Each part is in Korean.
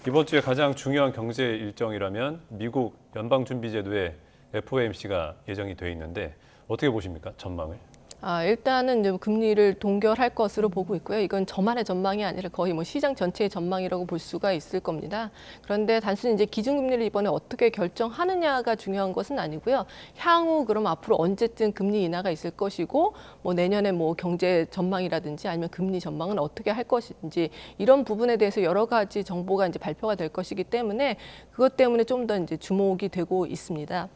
이번 주에 가장 중요한 경제 일정이라면 미국 연방준비제도의 FOMC가 예정이 돼 있는데 어떻게 보십니까? 전망을? 일단은 이제 금리를 동결할 것으로 보고 있고요. 이건 저만의 전망이 아니라 거의 뭐 시장 전체의 전망이라고 볼 수가 있을 겁니다. 그런데 단순히 이제 기준금리를 이번에 어떻게 결정하느냐가 중요한 것은 아니고요. 향후 그럼 앞으로 언제쯤 금리 인하가 있을 것이고 뭐 내년에 뭐 경제 전망이라든지 아니면 금리 전망은 어떻게 할 것인지 이런 부분에 대해서 여러 가지 정보가 이제 발표가 될 것이기 때문에 그것 때문에 좀 더 이제 주목이 되고 있습니다.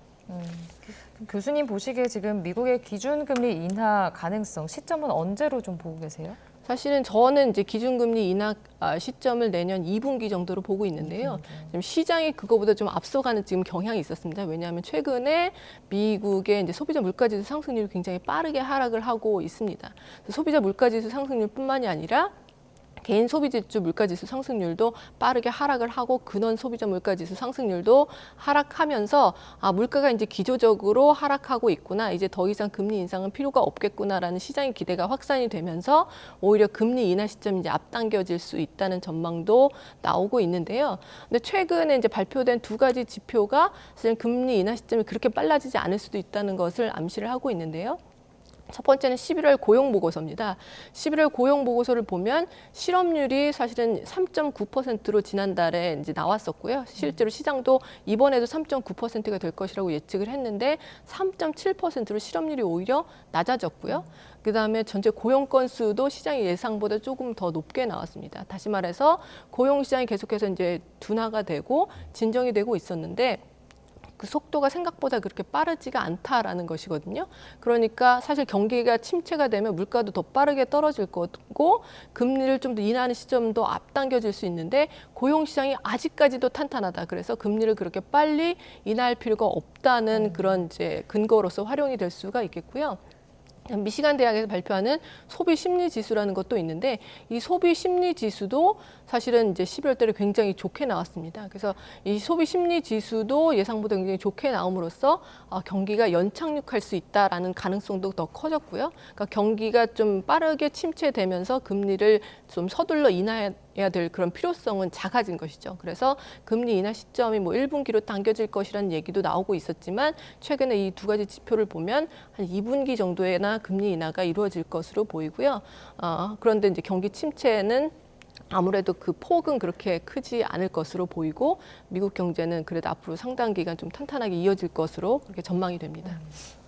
교수님 보시기에 지금 미국의 기준금리 인하 가능성 시점은 언제로 좀 보고 계세요? 사실은 저는 이제 기준금리 인하 시점을 내년 2분기 정도로 보고 있는데요. 지금 시장이 그거보다 좀 앞서가는 지금 경향이 있었습니다. 왜냐하면 최근에 미국의 이제 소비자 물가지수 상승률이 굉장히 빠르게 하락을 하고 있습니다. 소비자 물가지수 상승률뿐만이 아니라 개인 소비지수 물가지수 상승률도 빠르게 하락을 하고 근원 소비자 물가지수 상승률도 하락하면서 물가가 이제 기조적으로 하락하고 있구나. 이제 더 이상 금리 인상은 필요가 없겠구나라는 시장의 기대가 확산이 되면서 오히려 금리 인하 시점이 이제 앞당겨질 수 있다는 전망도 나오고 있는데요. 근데 최근에 이제 발표된 두 가지 지표가 사실 금리 인하 시점이 그렇게 빨라지지 않을 수도 있다는 것을 암시를 하고 있는데요. 첫 번째는 11월 고용 보고서입니다. 11월 고용 보고서를 보면 실업률이 사실은 3.9%로 지난달에 이제 나왔었고요. 실제로 시장도 이번에도 3.9%가 될 것이라고 예측을 했는데 3.7%로 실업률이 오히려 낮아졌고요. 그다음에 전체 고용 건수도 시장의 예상보다 조금 더 높게 나왔습니다. 다시 말해서 고용 시장이 계속해서 이제 둔화가 되고 진정이 되고 있었는데 그 속도가 생각보다 그렇게 빠르지가 않다라는 것이거든요. 그러니까 사실 경기가 침체가 되면 물가도 더 빠르게 떨어질 거고 금리를 좀 더 인하하는 시점도 앞당겨질 수 있는데 고용 시장이 아직까지도 탄탄하다. 그래서 금리를 그렇게 빨리 인하할 필요가 없다는 그런 이제 근거로서 활용이 될 수가 있겠고요. 미시간 대학에서 발표하는 소비 심리 지수라는 것도 있는데 이 소비 심리 지수도 사실은 이제 12월 달에 굉장히 좋게 나왔습니다. 그래서 이 소비 심리 지수도 예상보다 굉장히 좋게 나옴으로써 경기가 연착륙할 수 있다라는 가능성도 더 커졌고요. 그러니까 경기가 좀 빠르게 침체되면서 금리를 좀 서둘러 인하해야 될 그런 필요성은 작아진 것이죠. 그래서 금리 인하 시점이 뭐 1분기로 당겨질 것이라는 얘기도 나오고 있었지만 최근에 이 두 가지 지표를 보면 한 2분기 정도에나 금리 인하가 이루어질 것으로 보이고요. 그런데 이제 경기 침체는 아무래도 그 폭은 그렇게 크지 않을 것으로 보이고 미국 경제는 그래도 앞으로 상당 기간 좀 탄탄하게 이어질 것으로 그렇게 전망이 됩니다.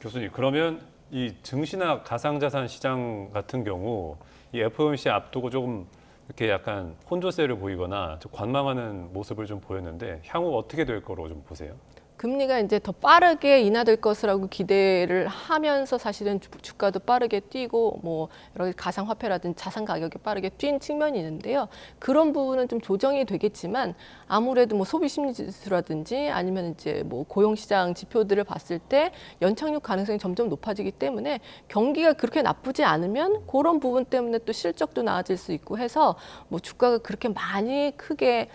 교수님, 그러면 이 증시나 가상자산 시장 같은 경우 이 FOMC 앞두고 조금 이렇게 약간 혼조세를 보이거나 좀 관망하는 모습을 좀 보였는데 향후 어떻게 될 거로 좀 보세요? 금리가 이제 더 빠르게 인하될 것이라고 기대를 하면서 사실은 주가도 빠르게 뛰고 뭐 여러 가지 가상화폐라든지 자산 가격이 빠르게 뛴 측면이 있는데요. 그런 부분은 좀 조정이 되겠지만 아무래도 뭐 소비 심리 지수라든지 아니면 이제 뭐 고용 시장 지표들을 봤을 때 연착륙 가능성이 점점 높아지기 때문에 경기가 그렇게 나쁘지 않으면 그런 부분 때문에 또 실적도 나아질 수 있고 해서 뭐 주가가 그렇게 많이 크게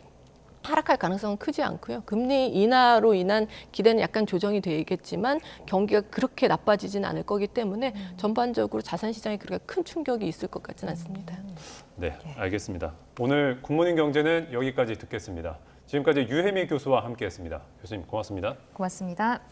하락할 가능성은 크지 않고요. 금리 인하로 인한 기대는 약간 조정이 되겠지만 경기가 그렇게 나빠지진 않을 거기 때문에 전반적으로 자산 시장에 그렇게 큰 충격이 있을 것 같지는 않습니다. 네, 알겠습니다. 오늘 굿모닝 경제는 여기까지 듣겠습니다. 지금까지 유혜미 교수와 함께했습니다. 교수님 고맙습니다. 고맙습니다.